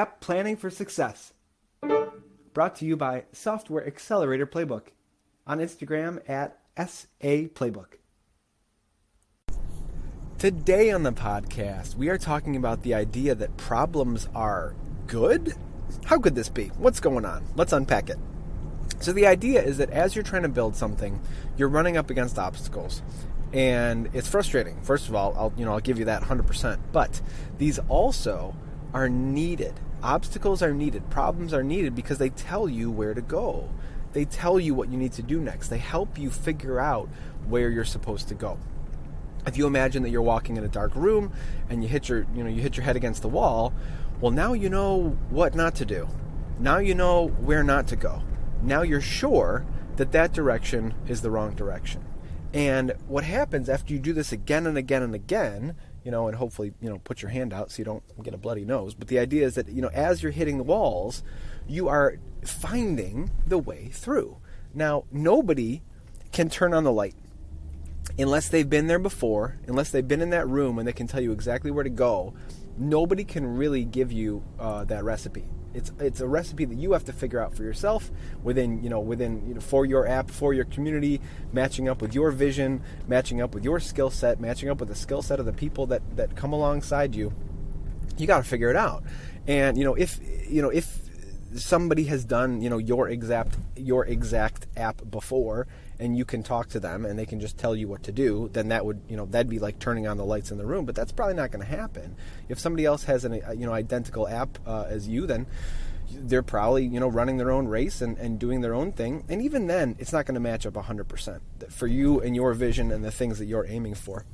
App Planning for Success. Brought to you by Software Accelerator Playbook. On Instagram at S.A.Playbook. Today on the podcast, we are talking about the idea that problems are good? How could this be? What's going on? Let's unpack it. So the idea is that as you're trying to build something, you're running up against obstacles. And it's frustrating. First of all, I'll give you that 100%. But these also are needed. Obstacles are needed. Problems are needed because they tell you where to go. They tell you what you need to do next. They help you figure out where you're supposed to go. If you imagine that you're walking in a dark room and you hit your head against the wall, well, now you know what not to do. Now you know where not to go. Now you're sure that direction is the wrong direction. And what happens after you do this again and again and again, and hopefully, put your hand out so you don't get a bloody nose. But the idea is that, as you're hitting the walls, you are finding the way through. Now, nobody can turn on the light unless they've been there before, unless they've been in that room and they can tell you exactly where to go. Nobody can really give you that recipe. It's a recipe that you have to figure out for yourself within for your app, for your community, matching up with your vision, matching up with your skill set, matching up with the skill set of the people that come alongside you. You got to figure it out. And if somebody has done your exact app before, and you can talk to them and they can just tell you what to do, then that'd be like turning on the lights in the room. But that's probably not going to happen. If somebody else has an identical app as you, then they're probably running their own race and doing their own thing. And even then, it's not going to match up 100% for you and your vision and the things that you're aiming for.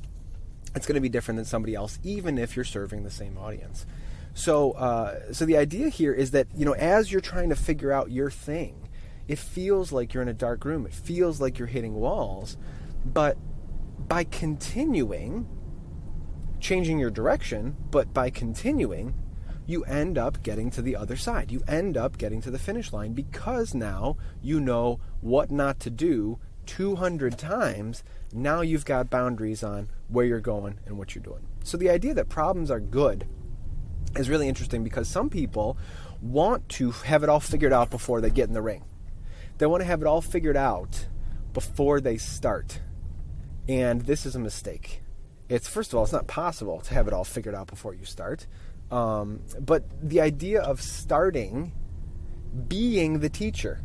It's going to be different than somebody else, even if you're serving the same audience. So the idea here is that as you're trying to figure out your thing, it feels like you're in a dark room. It feels like you're hitting walls. But by continuing, changing your direction, but by continuing, you end up getting to the other side. You end up getting to the finish line because now you know what not to do 200 times. Now you've got boundaries on where you're going and what you're doing. So the idea that problems are good is really interesting because some people want to have it all figured out before they get in the ring. They want to have it all figured out before they start. And this is a mistake. First of all, it's not possible to have it all figured out before you start. But the idea of starting, being the teacher,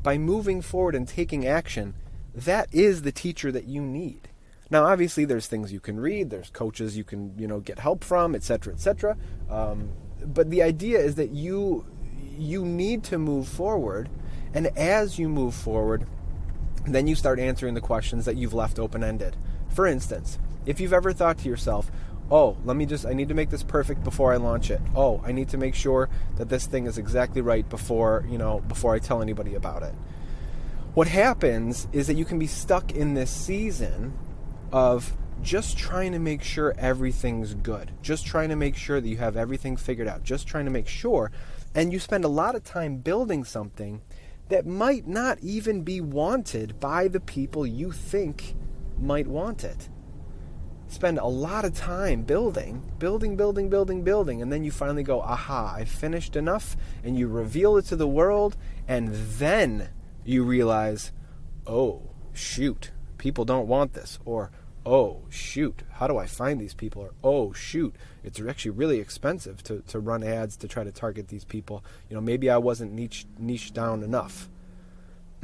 by moving forward and taking action, that is the teacher that you need. Now, obviously, there's things you can read, there's coaches you can, get help from, etc., etc. But the idea is that you need to move forward. And as you move forward, then you start answering the questions that you've left open-ended. For instance, if you've ever thought to yourself, I need to make this perfect before I launch it. Oh, I need to make sure that this thing is exactly right before I tell anybody about it. What happens is that you can be stuck in this season of just trying to make sure everything's good. Just trying to make sure that you have everything figured out. Just trying to make sure. And you spend a lot of time building something that might not even be wanted by the people you think might want it. Spend a lot of time building, and then you finally go, aha, I finished enough, and you reveal it to the world, and then you realize, oh, shoot, people don't want this, or, oh, shoot, how do I find these people, or, oh, shoot, it's actually really expensive to run ads to try to target these people. Maybe I wasn't niche down enough.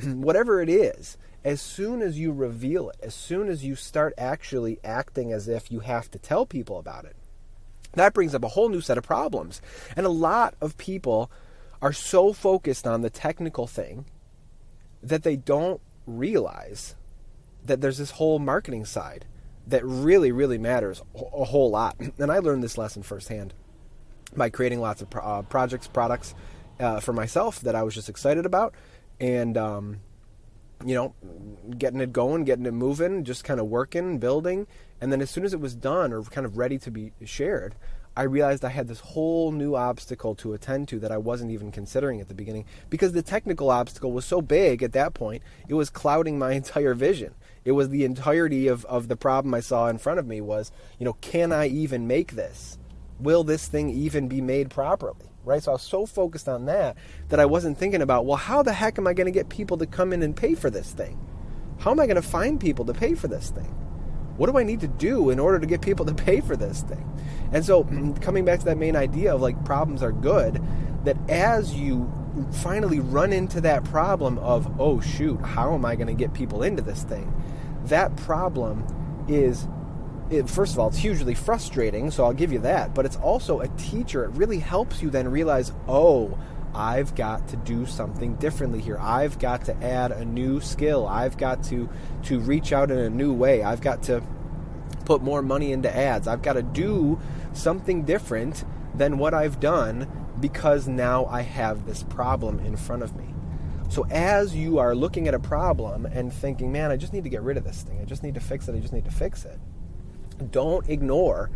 Whatever it is, as soon as you reveal it, as soon as you start actually acting as if you have to tell people about it, that brings up a whole new set of problems. And a lot of people are so focused on the technical thing that they don't realize that there's this whole marketing side that really, really matters a whole lot. And I learned this lesson firsthand by creating lots of products for myself that I was just excited about. And, getting it going, getting it moving, just kind of working, building. And then as soon as it was done or kind of ready to be shared, I realized I had this whole new obstacle to attend to that I wasn't even considering at the beginning, because the technical obstacle was so big at that point, it was clouding my entire vision. It was the entirety of the problem I saw in front of me was, can I even make this? Will this thing even be made properly? right? So I was so focused on that I wasn't thinking about, well, how the heck am I going to get people to come in and pay for this thing? How am I going to find people to pay for this thing? What do I need to do in order to get people to pay for this thing? And so coming back to that main idea of like problems are good, that as you finally run into that problem of, oh shoot, how am I going to get people into this thing? That problem is, first of all, it's hugely frustrating, so I'll give you that, but it's also a teacher. It really helps you then realize, oh, I've got to do something differently here. I've got to add a new skill. I've got to reach out in a new way. I've got to put more money into ads. I've got to do something different than what I've done because now I have this problem in front of me. So as you are looking at a problem and thinking, man, I just need to get rid of this thing. I just need to fix it. I just need to fix it. Don't ignore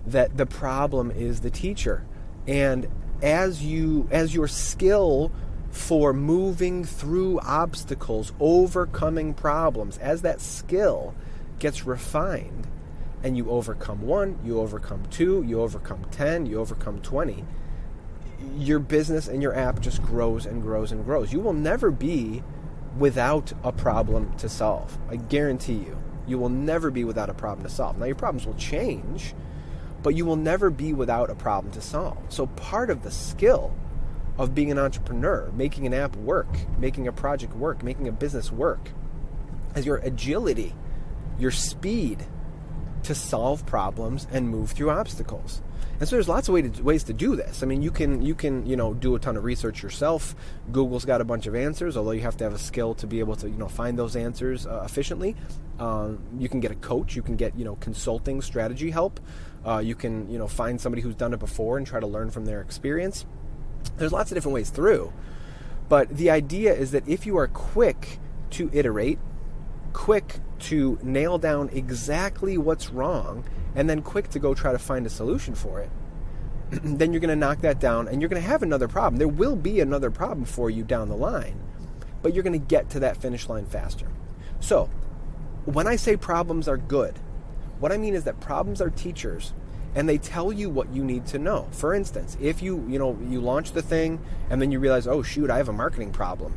that the problem is the teacher. And as your skill for moving through obstacles, overcoming problems, as that skill gets refined and you overcome 1, you overcome 2, you overcome 10, you overcome 20, your business and your app just grows and grows and grows. You will never be without a problem to solve. I guarantee you. You will never be without a problem to solve. Now, your problems will change, but you will never be without a problem to solve. So part of the skill of being an entrepreneur, making an app work, making a project work, making a business work, is your agility, your speed to solve problems and move through obstacles. And so there's lots of ways to do this. I mean, you can do a ton of research yourself. Google's got a bunch of answers, although you have to have a skill to be able to find those answers efficiently. You can get a coach. You can get consulting strategy help. You can find somebody who's done it before and try to learn from their experience. There's lots of different ways through. But the idea is that if you are quick to iterate, quick to nail down exactly what's wrong, and then quick to go try to find a solution for it, then you're going to knock that down and you're going to have another problem. There will be another problem for you down the line, but you're going to get to that finish line faster. So when I say problems are good, what I mean is that problems are teachers and they tell you what you need to know. For instance, if you launch the thing and then you realize, oh shoot, I have a marketing problem.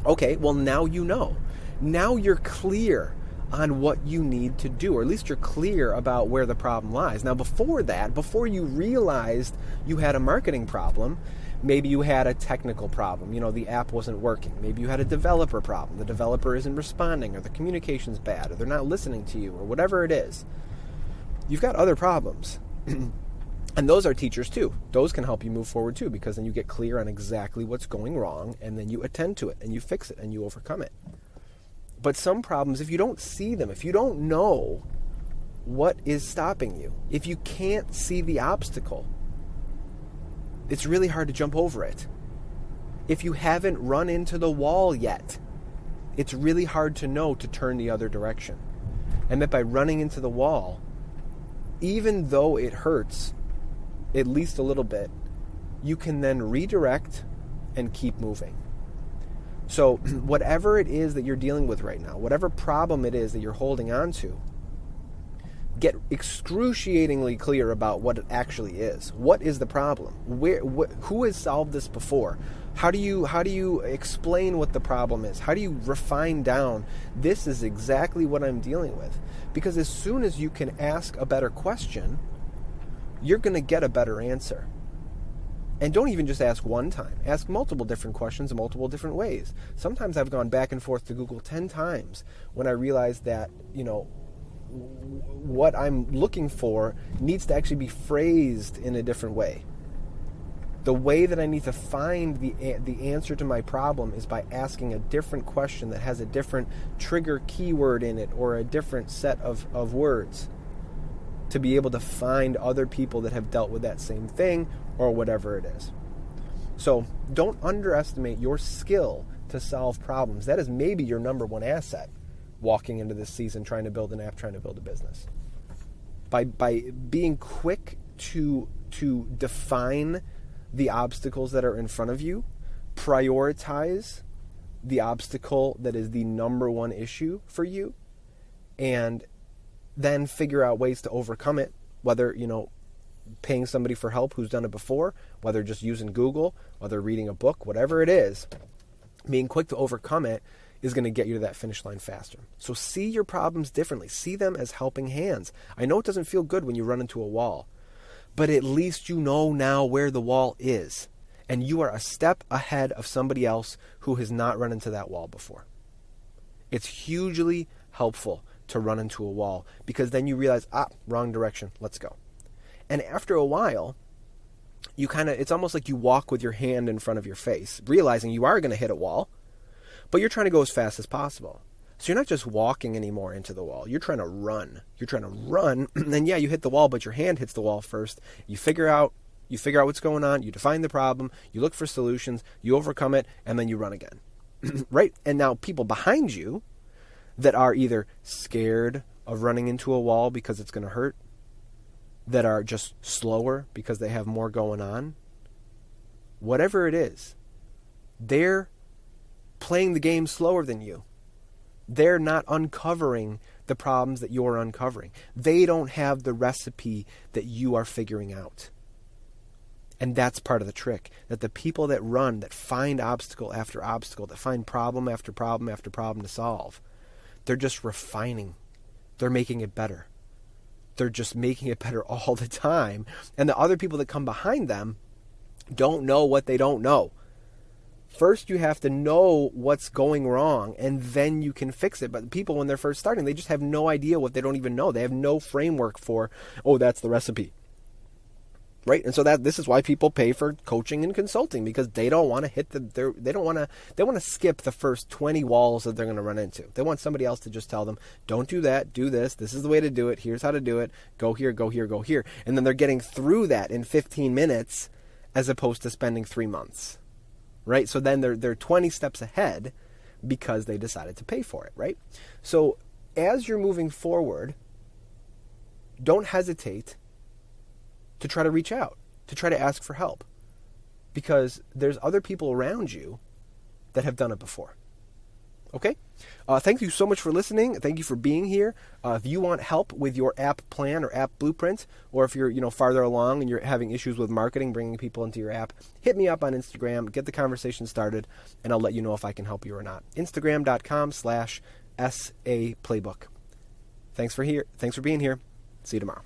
Okay, well now you know. Now you're clear on what you need to do, or at least you're clear about where the problem lies. Now before that, before you realized you had a marketing problem, maybe you had a technical problem. The app wasn't working. Maybe you had a developer problem. The developer isn't responding, or the communication's bad, or they're not listening to you, or whatever it is. You've got other problems. And those are teachers too. Those can help you move forward too, because then you get clear on exactly what's going wrong, and then you attend to it, and you fix it, and you overcome it. But some problems, if you don't see them, if you don't know what is stopping you, if you can't see the obstacle, it's really hard to jump over it. If you haven't run into the wall yet, it's really hard to know to turn the other direction. And that by running into the wall, even though it hurts at least a little bit, you can then redirect and keep moving. So whatever it is that you're dealing with right now, whatever problem it is that you're holding on to, get excruciatingly clear about what it actually is. What is the problem? Who has solved this before? How do you explain what the problem is? How do you refine down, this is exactly what I'm dealing with? Because as soon as you can ask a better question, you're going to get a better answer. And don't even just ask one time. Ask multiple different questions in multiple different ways. Sometimes I've gone back and forth to Google 10 times when I realized that, what I'm looking for needs to actually be phrased in a different way. The way that I need to find the answer to my problem is by asking a different question that has a different trigger keyword in it, or a different set of words, to be able to find other people that have dealt with that same thing, or whatever it is. So don't underestimate your skill to solve problems. That is maybe your number one asset walking into this season, trying to build an app, trying to build a business. By being quick to define the obstacles that are in front of you, prioritize the obstacle that is the number one issue for you, and then figure out ways to overcome it, whether, paying somebody for help who's done it before, whether just using Google, whether reading a book, whatever it is, being quick to overcome it is going to get you to that finish line faster. So see your problems differently. See them as helping hands. I know it doesn't feel good when you run into a wall, but at least you know now where the wall is. And you are a step ahead of somebody else who has not run into that wall before. It's hugely helpful to run into a wall because then you realize, wrong direction, let's go. And after a while, it's almost like you walk with your hand in front of your face, realizing you are going to hit a wall, but you're trying to go as fast as possible. So you're not just walking anymore into the wall. You're trying to run. You're trying to run. And yeah, you hit the wall, but your hand hits the wall first. You figure out what's going on. You define the problem. You look for solutions. You overcome it, and then you run again. Right? And now people behind you that are either scared of running into a wall because it's going to hurt, that are just slower because they have more going on, whatever it is, they're playing the game slower than you. They're not uncovering the problems that you're uncovering. They don't have the recipe that you are figuring out. And that's part of the trick, that the people that run, that find obstacle after obstacle, that find problem after problem after problem to solve, they're just refining. They're making it better. They're just making it better all the time. And the other people that come behind them don't know what they don't know. First, you have to know what's going wrong, and then you can fix it. But people, when they're first starting, they just have no idea what they don't even know. They have no framework for, that's the recipe. Right? And so this is why people pay for coaching and consulting, because they don't want to they want to skip the first 20 walls that they're going to run into. They want somebody else to just tell them, don't do that, do this. This is the way to do it. Here's how to do it. Go here, go here, go here. And then they're getting through that in 15 minutes as opposed to spending 3 months. Right? So then they're 20 steps ahead because they decided to pay for it, right? So as you're moving forward, don't hesitate to try to reach out, to try to ask for help, because there's other people around you that have done it before. Okay? Thank you so much for listening. Thank you for being here. If you want help with your app plan or app blueprint, or if you're farther along and you're having issues with marketing, bringing people into your app, hit me up on Instagram, get the conversation started, and I'll let you know if I can help you or not. Instagram.com/S.A.Playbook. Thanks for being here. See you tomorrow.